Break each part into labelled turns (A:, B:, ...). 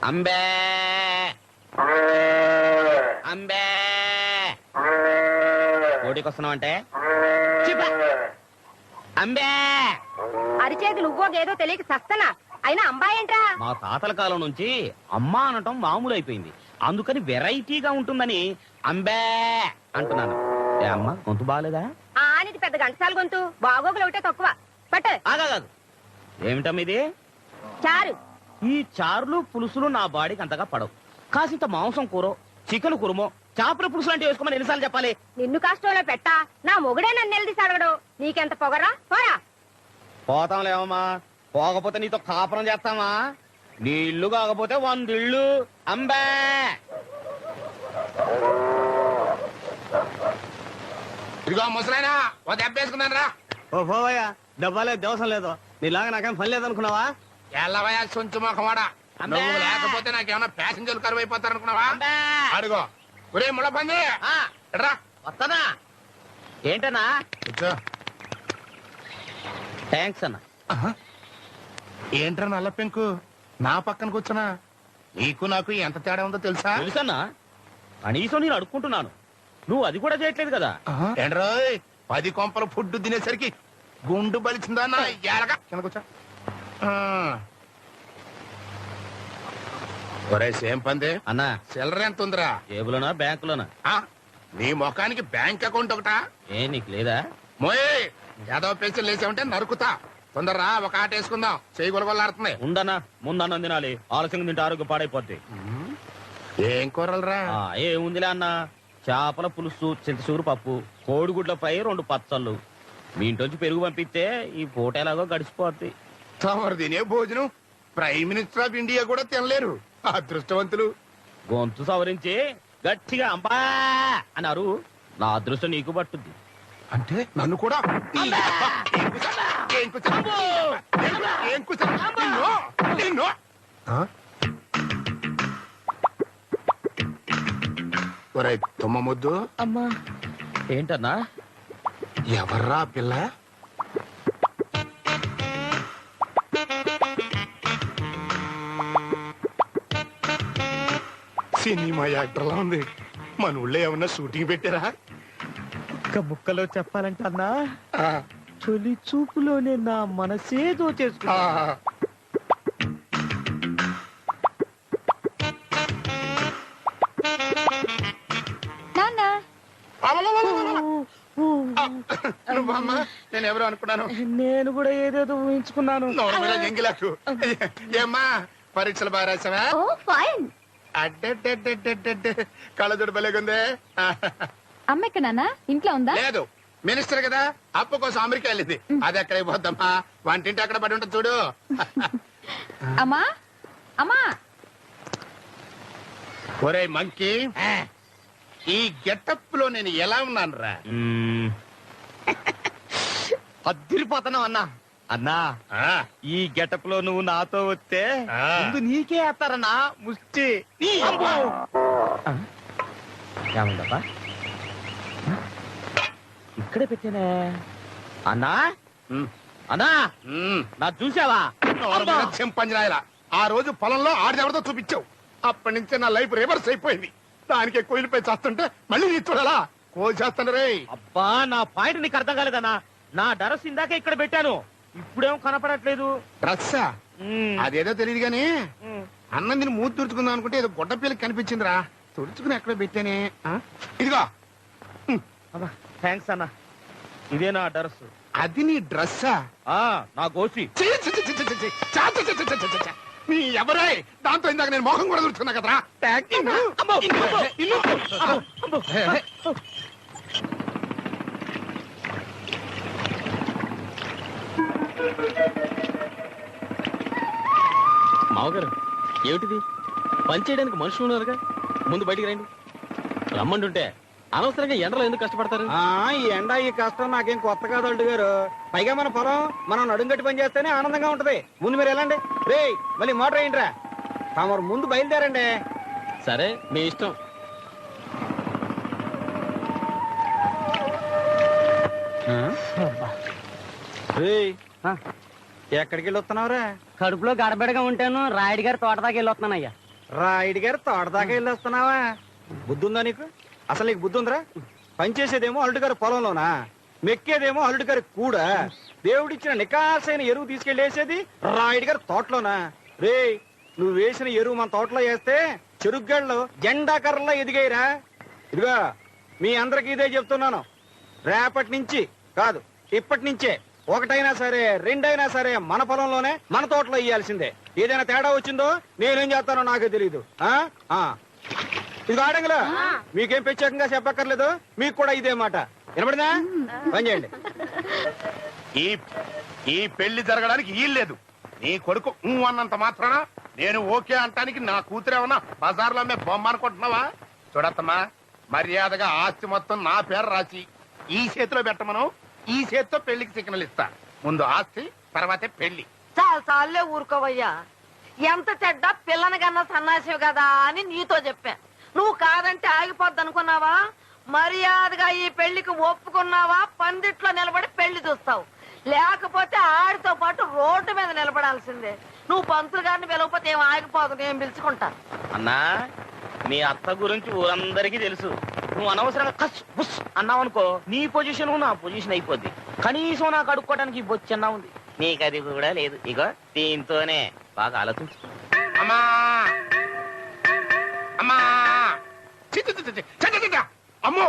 A: అంబే అంబే కోడికి వస్తున్నావు అంటే అంబే
B: అరిచేతులు ఉవ్వోగేదో తెలియక సస్తనా అయినా అంబాయేంట్రా?
A: మా తాతల కాలం నుంచి అమ్మ అనటం మామూలు అయిపోయింది. అందుకని వెరైటీగా ఉంటుందని అంబే అంటున్నాను. ఏ అమ్మ గొంతు బాగాలేదా?
B: ఆనిది పెద్ద గంటసాల గొంతు, బాగోగులు ఒకటే తక్కువ. పట్టు.
A: ఆగాదు, ఏమిటమ్మ ఇది?
B: చారు.
A: ఈ చారులు పులుసులు నా బాడీకి అంతగా పడవు. కాసింత మాంసం కూర, చికెన్ కురుమో, చేపల పులుసు లాంటివి వేసుకోమని ఎన్నిసార్లు చెప్పాలి?
B: నిన్ను కష్టంలో పెట్టా, నా మొగుడే నన్ను నిలదీసి అడగడు. నీకెంత పొగరా? పోరా.
A: పోతాంలేమమ్మా, పోకపోతే నీతో కాపురం చేస్తామా? నీ ఇల్లు కాకపోతే 100 ఇళ్ళు. అంబే
C: ఇదిగో ముసలాయనా, ఓ దెబ్బ వేసుకున్నాను రా.
D: ఓ పోవయ్యా, డబ్బాలేదు దేవసం లేదు. నీలాగా నాకేం పని లేదనుకున్నావా?
C: ఎల్లవయ్యా సొంచు మొఖమాడా, నువ్వు లేకపోతే నాకేమన్నా ప్యాసింజర్లు కరువు అయిపోతారు అనుకున్నావా? అడుగో ఒరే ముళ్ళ పంది రా.
A: వస్తానా? ఏంటన్నా? థ్యాంక్స్ అన్న.
C: ఏంట్రా నల్ల పెంకు నా పక్కన కూర్చున్నా? నీకు నాకు ఎంత తేడా ఉందో తెలుసా?
A: తెలుసన్నా, కనీసం నేను అడుక్కుంటున్నాను, నువ్వు అది కూడా చేయట్లేదు కదా.
C: ఏంట్రోయ్ 10 కొంపలు ఫుడ్ తినేసరికి గుండు బలిచిందా? ఎలాగా కింద కూర్చో. ఒరే సేమ్ పంది
A: అన్నా,
C: చిల్లర ఎంత ఉందిరా?
A: జేబులోనా బ్యాంకులోనా?
C: నీ ముఖానికి బ్యాంక్ అకౌంట్ ఒకటా?
A: ఏ నీకు లేదా?
C: మోయ్ యాదవ పెన్షన్ లేచావంటే నరుకుతా. తొందరరా, ఒక ఆట వేసుకుందాం. చేయి గొలగొల్లాడుతుంది.
A: ఉండనా, ముందన్నం తినాలి, ఆలస్యంగా తింటే ఆరోగ్యం పాడైపోద్ది.
C: ఏం కూరలరా?
A: ఏముందిలే అన్న, చేపల పులుసు, చింతసూరు పప్పు, కోడిగుడ్ల ఫ్రై, 2 పచ్చళ్ళు. మీ ఇంటి పెరుగు పంపిస్తే ఈ పూట ఎలాగో గడిచిపోద్ది.
C: తమరు తినే భోజనం ప్రైమ్ మినిస్టర్ ఆఫ్ ఇండియా కూడా తినలేరు. అదృష్టవంతులు.
A: గొంతు సవరించి గట్టిగా అంబా అన్నారు, నా అదృష్టం నీకు పట్టుద్ది.
C: అంటే నన్ను కూడా తుమ్మ ముద్దు.
A: అమ్మా ఏంటన్నా?
C: ఎవర్రా పిల్ల? సినిమా యాక్టర్లా ఉంది. మన ఊళ్ళో ఏమన్నా షూటింగ్ పెట్టారా?
A: ఒక్క ముక్కలో చెప్పాలంటే అన్నా, తొలి చూపులోనే నా మనసేదో చేసుకున్నా.
C: నువ్వమ్మా, నేను ఎవరు అనుకున్నాను.
A: నేను కూడా ఏదేదో ఊహించుకున్నాను.
C: ఎంగిలాకు ఏమ్మా, పరీక్షలు బాగా రాసావా? అడ్డే కళ్ళజోడు బలేగుందే.
B: అమ్మ ఎక్కడన్నా? ఇంట్లో ఉందా?
C: లేదు, మినిస్టర్ కదా, అప్పు కోసం అమెరికా వెళ్ళింది. అది ఎక్కడ అయిపోద్దమ్మా, వంటింటి అక్కడ పడి ఉంటుంది చూడు.
B: అమ్మా అమ్మా.
C: ఒరే మంకీ, ఈ గెటప్ లో నేను ఎలా ఉన్నాను రా?
A: అద్దరిపోతున్నావు అన్నా. అన్నా, ఈ గెటప్ లో నువ్వు నాతో వస్తే ముందు నీకే వేస్తారన్నా ముష్టి. ఏముందబ్బా, ఇక్కడే పెట్టానే. అన్నా అన్నా, నా చూసావా?
C: చెంపంజరాయలా, ఆ రోజు పొలంలో ఆడిదెవరితో చూపించావు. అప్పటి నుంచే నా లైఫ్ రివర్స్ అయిపోయింది. దానికి కోయిలపై చేస్తుంటే మళ్ళీ నీ చూడాలా? కోసేస్తాను రే.
A: అబ్బా, నా పాయింట్ నీకు అర్థం కాలేదన్నా. నా డ్రెస్ ఇందాకే ఇక్కడ పెట్టాను, ఇప్పుడేం కనపడట్లేదు.
C: డ్రెస్సా? అదేదో తెలియదు గాని అన్నం దీన్ని మూతి తుడుచుకుందాం అనుకుంటే ఏదో గొడ్డ పిల్లకి కనిపించిందిరా. తుడుచుకుని ఎక్కడ పెట్టానే? ఇదిగో.
A: థ్యాంక్స్ అన్నా, ఇదే నా డ్రెస్.
C: అది నీ డ్రెస్సా?
A: నా గోసి.
C: నీ ఎవరే? దాంతో ఇందాక నేను మొహం కూడా తుడుచుకున్నా కదరా.
D: మావగారు, ఏమిటిది? పని చేయడానికి మనుషులు ఉన్నారుగా, ముందు బయటికి రండి. రమ్మంటుంటే అనవసరంగా ఎండలో ఎందుకు కష్టపడతారు?
E: ఈ ఎండ ఈ కష్టం నాకేం కొత్త కాదు అల్లుడు గారు. పైగా మన పొలం మనం నడుంగట్టి పని చేస్తేనే ఆనందంగా ఉంటది. ముందు మీరు వెళ్ళండి. రే మళ్ళీ మోటార్ అయ్యిండ్రా. తమరు ముందు బయలుదేరండి.
D: సరే, మీ ఇష్టం.
E: ఎక్కడికి వెళ్ళి వస్తున్నావురా?
F: కడుపులో గడబిడగా ఉంటాను, రాయుడు గారి తోట దాకా వెళ్ళొస్తున్నానయ్యా.
E: రాయుడు గారు తోటదాకా వెళ్ళొస్తున్నావా? బుద్ధి ఉందా నీకు? అసలు నీకు బుద్ధి ఉందిరా? పనిచేసేదేమో అల్లుడు గారి పొలంలోనా, మెక్కేదేమో అల్లుడు గారి కూడా. దేవుడిచ్చిన నికాసైన ఎరువు తీసుకెళ్లేసేది రాయుడు గారి తోటలోనా? రే, నువ్వు వేసిన ఎరువు మన తోటలో వేస్తే చెరుగ్గళ్ళు జెండా కర్రలా ఎదిగాయిరా. ఇదిగో మీ అందరికి ఇదే చెప్తున్నాను, రేపటి నుంచి కాదు ఇప్పటి నుంచే ఒకటైనా సరే రెండైనా సరే మన పొలంలోనే మన తోటలో ఇయ్యాల్సిందే. ఏదైనా తేడా వచ్చిందో నేనేం చేస్తానో నాకే తెలియదు. ఇది ఆడంగులో మీకేం ప్రత్యేకంగా చెప్పక్కర్లేదు, మీకు కూడా ఇదే మాట. వినపడిందా? పని చేయండి.
C: ఈ పెళ్లి జరగడానికి వీల్లేదు. నీ కొడుకు అన్నంత మాత్రాన నేను ఓకే అంటానికి నా కూతురేమన్నా బజార్లో అమ్మే బొమ్మ అనుకుంటున్నావా? చూడత్తమ్మా, మర్యాదగా ఆస్తి మొత్తం నా పేరు రాసి ఈ చేతిలో పెట్టమను. ఈ చేతితో పెళ్లికి సిగ్నల్ ఇస్తా. ముందు ఆస్తి, తర్వాతే పెళ్లి.
F: చాలా సార్లే ఊరుకోవయ్యా. ఎంత చెడ్డ పిల్లని కన్నా సన్నాసివి కదా అని నీతో చెప్పా. నువ్వు కాదంటే ఆగిపోద్ది అనుకున్నావా? మర్యాదగా ఈ పెళ్లికి ఒప్పుకున్నావా? పందిట్లో నిలబడి పెళ్లి చూస్తావు, లేకపోతే ఆడితో పాటు రోడ్డు మీద నిలబడాల్సిందే. నువ్వు పంతులు గారిని పిలవకపోతే ఏం ఆగిపోదు, నేను పిలుచుకుంటా.
A: అన్నా, మీ అత్త గురించి ఊరందరికీ తెలుసు. నువ్వు అనవసరంగా కస్ బుస్ అన్నావనుకో, నీ పొజిషన్ నా పొజిషన్ అయిపోద్ది. కనీసం నాకు అడుక్కోవడానికి బొచ్చన్నా ఉంది, నీకు అది కూడా లేదు. ఇగో దీంతోనే బాగా ఆలోచించు.
C: అమ్మా అమ్మా, చి, చి, చి, చి, చి, చి, చి, చి. అమ్మో,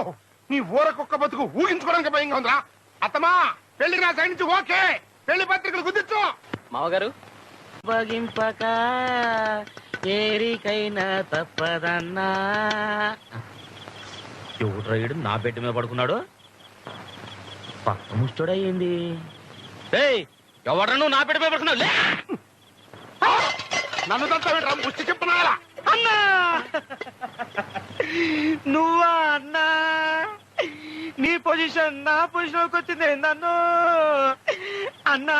C: నీ ఊర కుక్క బతుకు ఊహించుకోవడానికి భయంగా ఉందిరా. అత్తమా, పెళ్లికి నా సైడ్ నుంచి ఓకే. పెళ్లి పత్రికలు కుదిర్చు.
D: మావగారు,
A: బగింపక ఏరికైనా తప్పదన్నా. ఎవడు రైడు నా బెడ్ మీద పడుకున్నాడు? పక్క ముష్టోడయ్యింది. ఎవడ నువ్వు నా బెడ్ మీద పడుకున్నావు? లే!
C: నన్ను తంతా ముష్టి చెప్పునా?
A: అన్నా, నువ్వా అన్నా? నీ పొజిషన్ నా పొజిషన్కి వచ్చింది నన్ను అన్నా.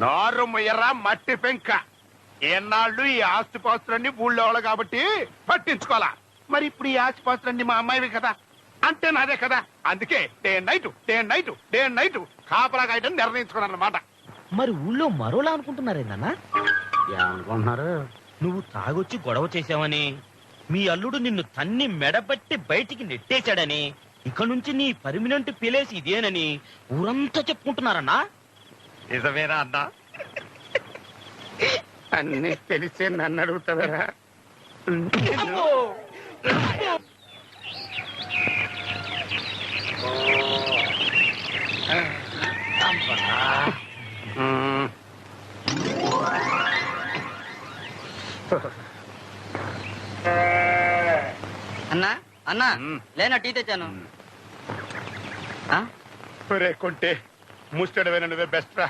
C: నారు మొయ్యరా మట్టి పెంక. ఏనాళ్ళు ఈ ఆస్తిపాస్తులన్నీ ఊళ్ళో వాళ్ళు కాబట్టి పట్టించుకోవాలా. మరి ఇప్పుడు ఈ ఆస్తిపాస్తులన్నీ మా అమ్మాయివి కదా, అంటే నాదే కదా. అందుకే డే అండ్ నైట్ కాపలా కాయటం నిర్ణయించుకున్నాను అన్నమాట.
A: మరి ఊళ్ళో మరోలా అనుకుంటున్నారేందన్నా? ఏమనుకుంటున్నారు? నువ్వు తాగొచ్చి గొడవ చేసావని, మీ అల్లుడు నిన్ను తన్ని మెడబట్టి బయటికి నెట్టేశాడని, ఇక నుంచి నీ పర్మినెంట్ ప్లేస్ ఇదేనని ఊరంతా చెప్పుకుంటున్నారన్నా.
C: నిజమేనా అన్నా? అన్నీ తెలిసే నన్ను అడుగుతావరా?
G: అన్నా అన్నా లేనా టీ తెచ్చాను.
C: ఒరే కొంటే, ముస్టడమైన నువ్వే బెస్ట్ రా.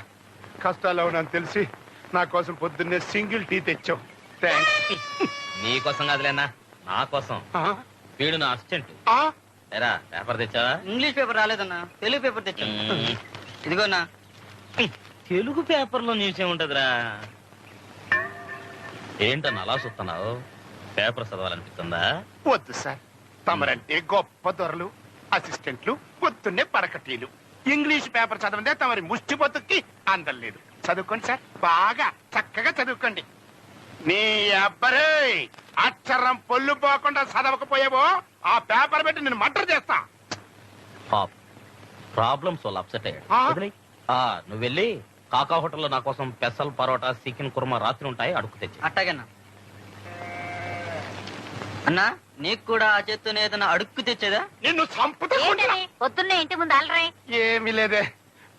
C: కష్టాల్లో ఉన్నాను తెలిసి నా కోసం పొద్దున్నే సింగిల్ టీ తెచ్చావు. థ్యాంక్స్.
A: నీకోసం కాదులేనా, నా కోసం. వీడు నా అసిస్టెంట్. ఎరా, పేపర్ తెచ్చావా?
G: ఇంగ్లీష్ పేపర్ రాలేదన్నా, తెలుగు పేపర్ తెచ్చాను. ఇదిగోనా.
A: తెలుగు పేపర్లో న్యూస్ ఏముంటదిరా? ఏంటన్నా అలా చూస్తున్నావు? పేపర్ చదవాలనిపిస్తుందా?
C: వద్దు సార్, తమరంటే గొప్ప దొరలు, అసిస్టెంట్లు, పొద్దున్నే పడకటీలు. ఇంగ్లీష్ పేపర్ చదవందే తమరి ముష్టి బతుక్కి అందలేదు. చదువుకోండి సార్, బాగా చక్కగా చదువుకోండి. నీ అబ్బరే అక్షరం పొల్లు పోకుండా చదవకపోయావో ఆ పేపర్ పెట్టి నేను మర్డర్ చేస్తా.
A: ప్రాబ్లమ్స్ వాళ్ళు అప్సెట్ అయ్యాడు. నువ్వు వెళ్ళి కాకా హోటల్లో నా కోసం పెసల్ పరోటా చికెన్ కుర్మా రాత్రి ఉంటాయి, అడుగు తెచ్చి.
G: అట్టాగన్నా. అన్నా, నీకు కూడా ఆ చేత్తోనే ఏదైనా అడుక్కు తెచ్చేదా?
C: నిన్ను చంపుతా.
B: పొద్దున్నే ఇంటి ముందు అలరే.
C: ఏమీ లేదే,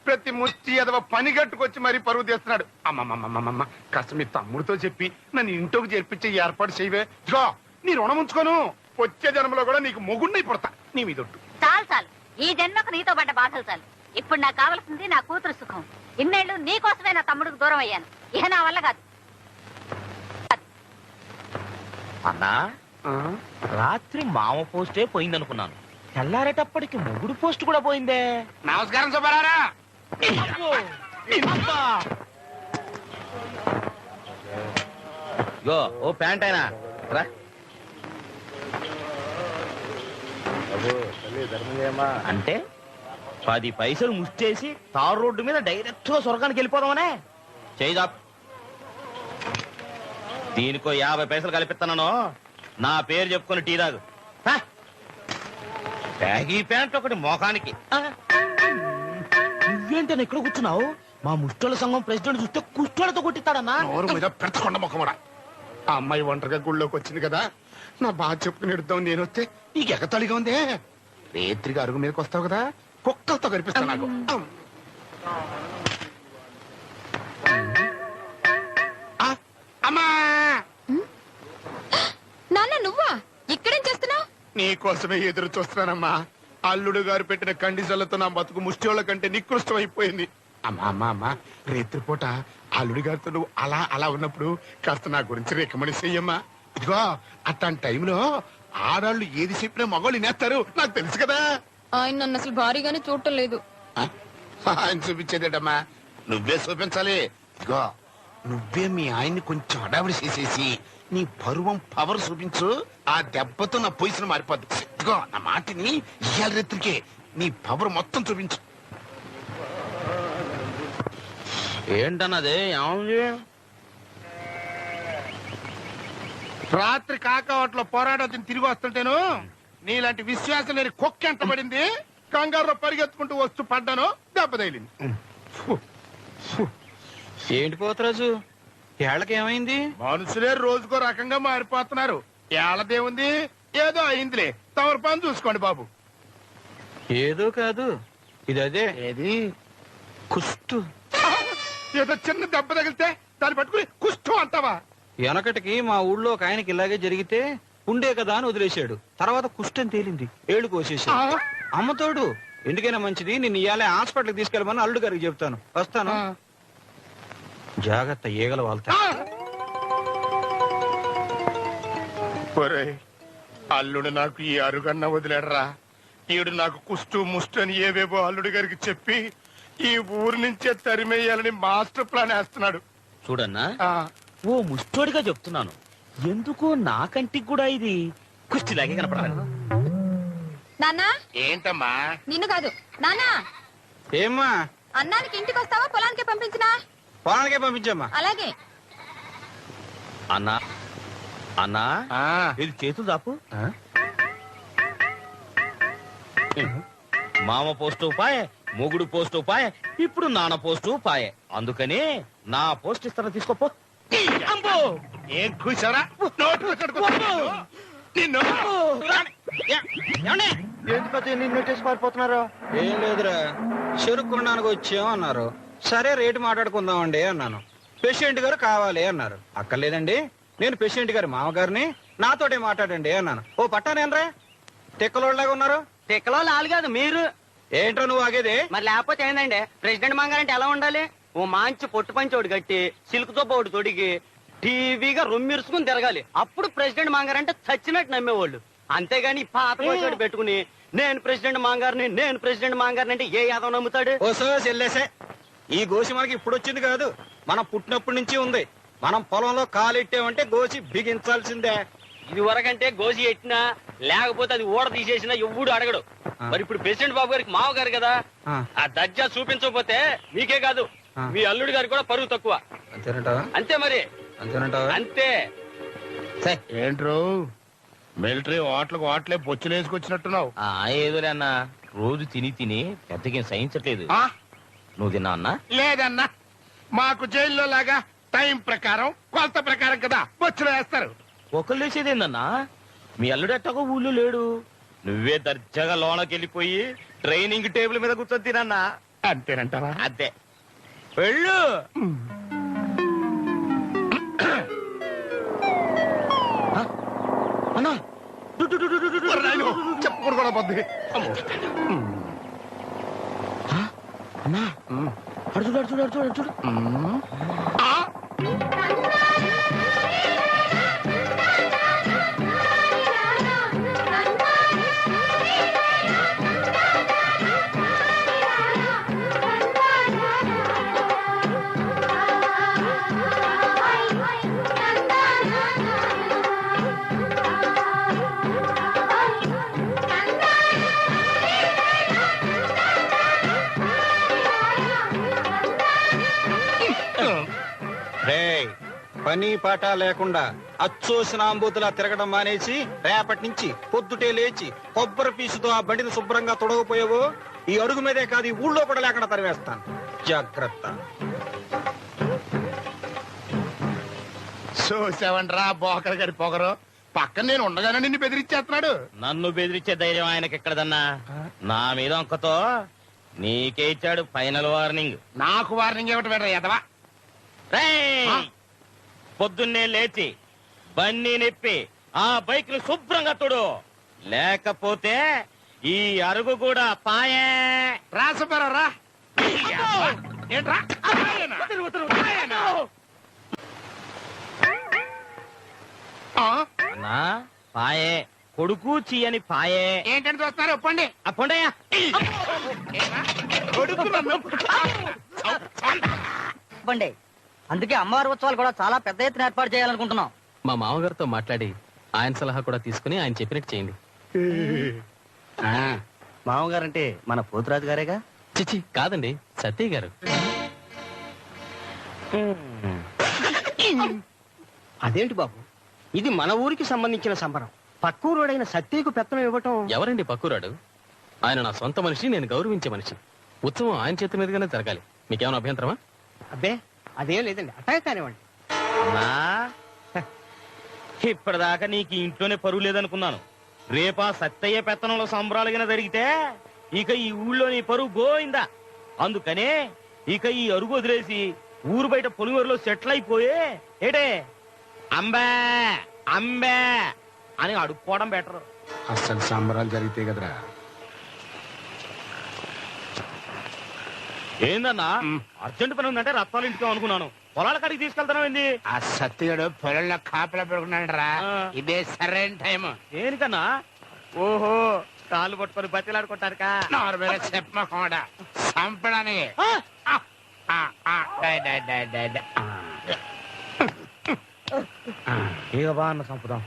C: ప్రతి ముష్టి ఎదవ పని గట్టుకొచ్చి మరీ పరువు తీస్తున్నాడు. అమ్మమ్మమ్మమ్మ, కాస్త మీ తమ్ముడితో చెప్పి నన్ను ఇంట్లోకి చేర్పించే ఏర్పాటు చేయవే. ఇదిగో, నీ రుణం ఉంచుకోను. వచ్చే జన్మలో కూడా నీకు మొగుడిని పుడతా. నీ మీదొట్టు.
B: చాలు చాలు, ఈ జన్మకు నీతో పడ్డ బాధలు చాలు. ఇప్పుడు నాకు కావాల్సింది నా కూతురు సుఖం. ఇన్నేళ్లు నీ కోసమే నా తమ్ముడికి దూరం అయ్యాను, ఇహ నా వల్ల కాదు.
A: అన్నా, రాత్రి మామ పోస్టే పోయిందనుకున్నాను, తెల్లారేటప్పటికి మొగుడు పోస్ట్ కూడా పోయిందే.
C: నమస్కారం సుబ్బారారా.
A: ఓ ప్యాంట్ అయినా రా. అంటే 10 పైసలు ముష్టేసి తారు రోడ్డు మీద డైరెక్ట్ గా స్వర్గానికి వెళ్ళిపోదామనే. చేయి దీనికో 50 పైసలు కల్పిస్తున్నాను. నా పేరు చెప్పుకొని టీ తాగు. హ? బ్యాగీ ప్యాంట్ ఒకటి మోకానికి. నువ్వేంటన్నా ఇక్కడ కూర్చున్నావు? మా ముష్టోళ్ళ సంఘం ప్రెసిడెంట్ చూస్తే కుష్టోళ్ళతో కొట్టిస్తాడన్నా.
C: నోరు మీద పెడతకుండా మొక్కమడా. ఆ అమ్మాయి ఒంటరిగా గుళ్ళోకి వచ్చింది కదా, నా బాధ చెప్పుకుని ఎడుద్దాం నేను వస్తే నీకు ఎగతాళిగా ఉందే. రేత్రిగా అరుగు మీదకి వస్తావు కదా, కుక్కలతో కనిపిస్తా నాకు. అమ్మా
H: నాన్న నువ్వా ఇక్కడేం చేస్తున్నావు?
C: నీకోసమే ఎదురు చూస్తున్నానమ్మా. అల్లుడు గారు పెట్టిన కండిషన్లతో నా బతుకు ముష్టిోళ్ళ కంటే నికృష్టం అయిపోయింది. అమ్మా అమ్మా అమ్మా, రేత్రిపూట అల్లుడి గారితో నువ్వు అలా అలా ఉన్నప్పుడు కాస్త నా గురించి రికమెండ్ చెయ్యమ్మా. ఇదిగో అట్లాంటి టైంలో ఆడాళ్ళు ఏది చెప్పినా మగవాళ్ళు నేస్తారు, నాకు తెలుసు కదా.
H: ఆయన నన్ను అసలు భారీగానే చూడటం లేదు.
C: ఆయన చూపించేదేటమ్మా, నువ్వే చూపించాలి. ఇదిగో నువ్వే మీ ఆయన్ని కొంచెం అడావిడి చేసేసి నీ పరువం పవర్ చూపించు. ఆ దెబ్బతో నా పొజిషన్ మారిపోద్ది. ఇదిగో నా మాటిని ఇయ్యాల రేత్రికే నీ పవర్ మొత్తం చూపించు.
A: ఏంటన్నది? ఏముంది?
C: రాత్రి కాకావట్లో పోరాటం తిరిగి వస్తుంటేను నీలాంటి విశ్వాసం లేని కుక్క ఎంత పడింది. కంగారులో పరిగెత్తుకుంటూ వస్తూ పడ్డాను, దెబ్బ తగిలింది.
E: ఏంటి పోతరాజు, ఏళ్ళకి ఏమైంది?
C: మనుషులే రోజుకో రకంగా మారిపోతున్నారు. ఏళ్ళదేముంది, ఏదో అయిందిలే. తమరు పని చూసుకోండి బాబు.
E: ఏదో కాదు, ఇది అదే.
C: ఏది?
E: కుష్టు.
C: ఏదో చిన్న దెబ్బ తగిలితే దాన్ని పట్టుకుని కుష్ఠం అంటావా?
E: వెనకటికి మా ఊళ్ళో ఒక ఆయనకి ఇలాగే జరిగితే ఉండే కదా అని వదిలేశాడు. తర్వాత కుష్టం తేలింది, ఏళ్ళు కోసేశాడు. అమ్మతోడు ఎందుకైనా మంచిది, నిన్ను ఇయాలే హాస్పిటల్కి తీసుకెళ్ళమని అల్లుడు గారికి చెప్తాను. వస్తాను, జాగ్రత్త, ఈగల వాళ్తా.
C: అల్లుడు నాకు ఈ అరుగన్న వదిలేడరా. ఈడు నాకు కుష్టు ముష్టు అని ఏవేవో అల్లుడు గారికి చెప్పి ఈ ఊరు నుంచే తరిమేయాలని మాస్టర్ ప్లాన్ వేస్తున్నాడు.
A: చూడన్నా, ఓ ముష్టోడిగా చెప్తున్నాను, ఎందుకో నా కంటికి కూడా ఇది కుష్టిలాగే కనపడాలి.
H: నాన్నా
C: ఏంటమ్మా?
H: నిన్ను కాదు నాన్నా.
E: ఏమ్మా?
H: అన్నానికి ఇంటికి వస్తావా పొలానికి పంపించినా?
E: పొలానికే పంపించమ్మా.
H: అలాగే.
A: అన్నా అన్నా, ఇది చేతులు దాపు. మామ పోస్టు పాయే, మొగుడు పోస్టు పాయే, ఇప్పుడు నాన్న పోస్టు పాయే. అందుకని నా పోస్ట్ ఇస్తారా, తీసుకోపో.
C: ఏం కూర్చోరా? నిన్ను
E: పారిపోతున్నారు? ఏం లేదురా, చెరుకు కొనడానికి వచ్చాం అన్నారు. సరే రేటు మాట్లాడుకుందామండి అన్నాను. పేషెంట్ గారు కావాలి అన్నారు. అక్కర్లేదండి, నేను పేషెంట్ గారి మామగారిని, నాతోటే మాట్లాడండి అన్నాను. ఓ పట్టానేనరా, తెక్కలోళ్ళలాగా ఉన్నారు.
G: తిక్కలో లాలు కాదు మీరు.
E: ఏంట్రా నువ్వు ఆగేది?
G: మరి లేకపోతే ఏందండి, ప్రెసిడెంట్ మంగారంటే ఎలా ఉండాలి? ఓ మంచి పొట్టు పంచోడు కట్టి సిల్క్ తో ఒకటి తొడిగి టీవీగా రొమ్మిరుసుకుని తిరగాలి. అప్పుడు ప్రెసిడెంట్ మంగారంటే చచ్చినట్టు నమ్మేవాళ్ళు. అంతేగాని పాత పోసాడు పెట్టుకుని నేను ప్రెసిడెంట్ మంగారిని, నేను ప్రెసిడెంట్ మంగారిని అంటే ఏ యాదవ్ నమ్ముతాడు?
E: ఓ సార్ చెల్లేసే, ఈ గోసి మనకి ఇప్పుడు వచ్చింది కాదు, మనం పుట్టినప్పటి నుంచి ఉంది. మనం పొలంలో కాలెట్టామంటే గోసి బిగించాల్సిందే.
D: ఇది వరకంటే గోసి ఎట్టినా లేకపోతే అది ఊడ తీసేసినా ఎవ్వడు అడగడు. మరి ఇప్పుడు ప్రెసిడెంట్ బాబు గారికి మావ గారు కదా, ఆ దర్జా చూపించకపోతే మీకే కాదు మీ అల్లుడి గారికి కూడా పరువు తక్కువ.
E: అంతేనంటావా?
D: అంతే మరి,
E: అంతేనంటావా?
D: అంతే.
C: ఏంట్రో మిలిటరీ హోటలే బొచ్చులు వేసుకొచ్చినట్టున్నావు.
A: ఏదోలే అన్నా, రోజు తిని తిని పెద్దగా సహించట్లేదు. నువ్వు తిన్నా అన్నా?
C: లేదన్నా, మాకు జైల్లో లాగా టైం ప్రకారం కొలత ప్రకారం కదా బొచ్చులు వేస్తారు.
A: ఒకళ్ళు వేసేదేందన్నా, మీ అల్లుడు ఎట్టగో ఊళ్ళో లేడు, నువ్వే దర్జాగా లోనకి వెళ్ళిపోయి ట్రైనింగ్ టేబుల్ మీద కూర్చొని తినన్నా.
C: అంతేనంటావా?
A: అంతే, వెళ్ళు. అన్నా
C: చెప్పకూడదు కూడా పొద్దు.
A: అన్నా అడుచుడు అడుచుడు అడుచుడు అడుచుడు.
E: పని పాట లేకుండా అచ్చోసిన అంబూతులా తిరగడం మానేసి రేపటి నుంచి పొద్దుటే లేచి కొబ్బరి పీసుతో ఆ బండిని శుభ్రంగా తొడగపోయావో ఈ అడుగు మీదే కాదు ఈ ఊళ్ళో కూడా లేకుండా తరివేస్తాను. జాగ్రత్త.
C: చూసావంట్రా బోకర్ గారి పొగరు. పక్కన నేను ఉండగానే నిన్ను బెదిరించేస్తున్నాడు.
A: నన్ను బెదిరించే ధైర్యం ఆయనకి ఎక్కడదన్నా? నా మీద అంకతో నీకే ఇచ్చాడు ఫైనల్ వార్నింగ్.
C: నాకు వార్నింగ్ ఏమిటి వేడరా ఎదవా?
A: పొద్దున్నే లేచి బన్నీ నిప్పి ఆ బైక్ ను శుభ్రంగా తోడు, లేకపోతే ఈ అరుగు కూడా పాయే.
C: రాసుపరా ఏంట్రా?
A: అన్నా పాయే, కొడుకు చీయని పాయే.
C: ఏంటని చూస్తున్నారు? ఒప్పండి.
A: అప్పుడయ్యా
C: కొడుకు నన్ను
G: చెప్పండి. అందుకే అమ్మవారి ఉత్సవాలు కూడా చాలా పెద్ద ఎత్తున ఏర్పాటు చేయాలనుకుంటున్నాం.
D: మా మామగారితో మాట్లాడి ఆయన సలహా కూడా తీసుకుని ఆయన చెప్పినట్టు చేయండి.
G: మామగారంటే మన పోతురాజు గారేగా?
D: చిచ్చి కాదండి, సత్యయ్య గారు.
G: అదేంటి బాబు, ఇది మన ఊరికి సంబంధించిన సంబరం. పక్కూరోడైన సత్యకు పెత్తనం ఇవ్వటం.
D: ఎవరండి పక్కూరాడు? ఆయన నా సొంత మనిషి, నేను గౌరవించే మనిషి. ఉత్సవం ఆయన చేతి మీదుగానే జరగాలి. మీకేమైనా అభ్యంతరమా?
G: అబ్బే అదేం లేదండి, అట్టాగే కానివ్వండి.
A: అన్నా ఇప్పటిదాకా నీకు ఇంట్లోనే పరువు లేదనుకున్నాను. రేపా సత్తయ్య పెత్తనంలో సంబరాలుగా జరిగితే ఇక ఈ ఊళ్ళో నీ పరువు గోయిందా. అందుకనే ఇక ఈ అరుగు వదిలేసి ఊరు బయట పొలిమేరులో సెటిల్ అయిపోయే ఏటే అంబే అంబే అని అడుక్కోవడం బెటర్.
C: అసలు సంబరాలు జరిగితే కదరా.
A: ఏందన్నా అర్జెంట్ పని ఉందంటే రత్నాలు ఇంటికి అనుకున్నాను. పొలాల కాడికి తీసుకెళ్తాను ఏంది?
C: ఆ సత్యుడు పొలంలో కాపలా పెడుకున్నాడు రా. ఇదే సరైన టైం.
A: దేనికన్నా? ఓహో, కాళ్ళు పట్టుకొని బతిలాడుకుంటారుకా?
C: నార్మల్ చెప్పకుండా చంపడానికి.
A: ఇక బా అన్న చంపుదాం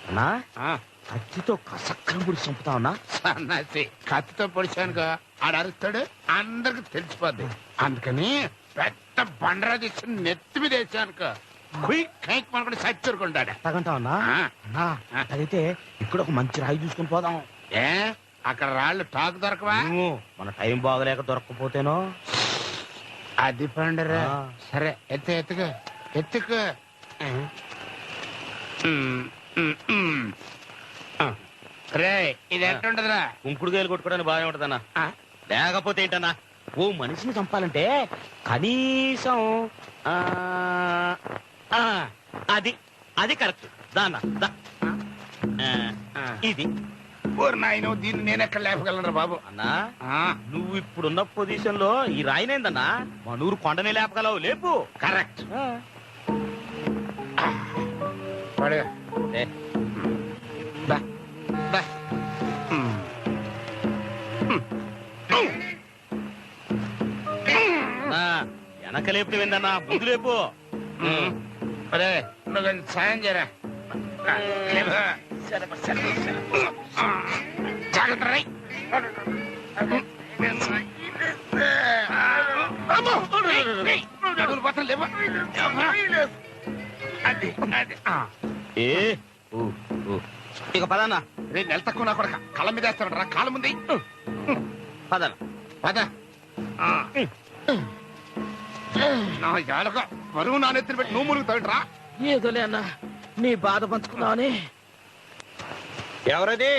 A: అన్నా. కత్తితో కసక్కరం గుడి చంపుతా ఉన్నా.
C: సన్నాసి కత్తితో పొడిచానుకో ఆడు అరుస్తాడు, అందరికి తెలిసిపోద్ది. అందుకని పెద్ద బండరా తీసుకుని నెత్తి మీద వేసానుకో మనకు సచ్చురుకుంటాడు.
A: తగంటా ఉన్నా అన్నా. అయితే ఇక్కడ ఒక మంచి రాయి చూసుకుని పోదాం.
C: ఏ అక్కడ రాళ్ళు టాకు దొరకవా?
A: మన టైం బాగలేక దొరకపోతేనో.
C: అది పండరా. సరే ఎత్తు ఎత్తుకు ఎత్తుకు. రే ఇది ఎట్టుంటదిరా?
A: కుంకుడుగాయలు కొట్టుకోవడానికి బాగానే ఉంటదన్నా. లేకపోతే ఏంటన్నా, ఓ మనిషిని చంపాలంటే కనీసం అది అది కరెక్ట్. దాన్న ఇది
C: నాయన దీన్ని నేను ఎక్కడ లేపగలరా బాబు?
A: అన్నా నువ్వు ఇప్పుడున్న పొజిషన్ లో ఈ రాయినేందన్నా మనూరు కొండనే లేపగలవు. లేపు.
C: కరెక్ట్.
A: వెనక లేపు ఏందన్నా, ముందు లేపు.
C: అరే నువ్వు సాయం చేయరా. జాగ్రత్త రై.
A: ఇక పదన్నా.
C: రే నెల తక్కువ నా కొడక కళ్ళ మీద వేస్తాడు రా. కాళ్ళ ముందు
A: పదన
C: పద. నా ఏడక బరువు నా నెత్తిన పెట్టి నువ్వు మురుగుతాడు రా.
A: ఏదోలే అన్నా, నీ బాధ పంచుకున్నావని.
E: ఎవరది?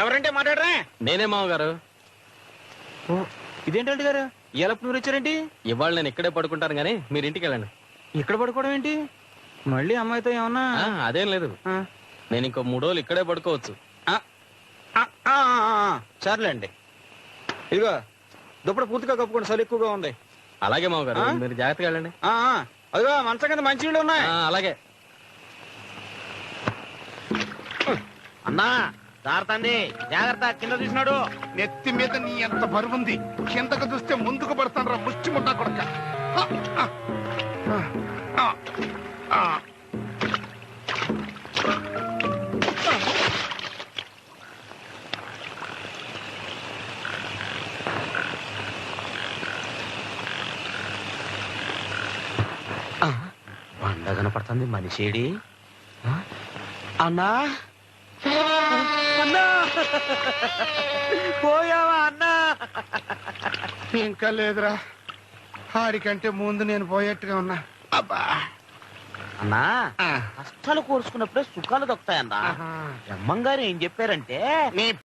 E: ఎవరంటే మాట్లాడరా?
D: నేనే మామగారు.
E: ఇదేంటండి గారు ఎలపు నూరు వచ్చారేంటి?
D: ఇవాళ నేను ఇక్కడే పడుకుంటాను గానీ మీరు ఇంటికి వెళ్ళండి.
E: ఇక్కడ పడుకోవడం ఏంటి? మళ్ళీ అమ్మాయితో ఏమన్నా?
D: అదేం లేదు, నేను ఇంకో 3 రోజులు ఇక్కడే పడుకోవచ్చు.
E: సర్లేండి. ఇదిగో దుప్పటి పూర్తిగా కప్పుకోండి, చలి ఎక్కువగా ఉంది.
D: అలాగే మామగారు, మీరు జాగ్రత్తగా వెళ్ళండి.
E: అదిగో మంచం కింద మంచి నీళ్ళు ఉన్నాయి.
D: అలాగే
A: అన్నా. జాగ్రత్త, జాగ్రత్త. కింద చూసినాడు.
C: నెత్తి మీద నీ ఎంత బరువుంది. కిందకు చూస్తే ముందుకు పడతాను రా ముచ్చి ముట్టా కొడక.
A: బండ కనపడుతుంది మనిషేడి అన్నా అన్నా పోయావా అన్నా?
C: ఇంకా లేదురా, ఆడికంటే ముందు నేను పోయేట్టుగా ఉన్నా. అబ్బా
A: అన్నా
C: ఆ.
A: కష్టాలు కోరుచుకున్నప్పుడే సుఖాలు దొక్కుతాయన్నా. బ్రహ్మంగారు ఏం చెప్పారంటే
C: నీ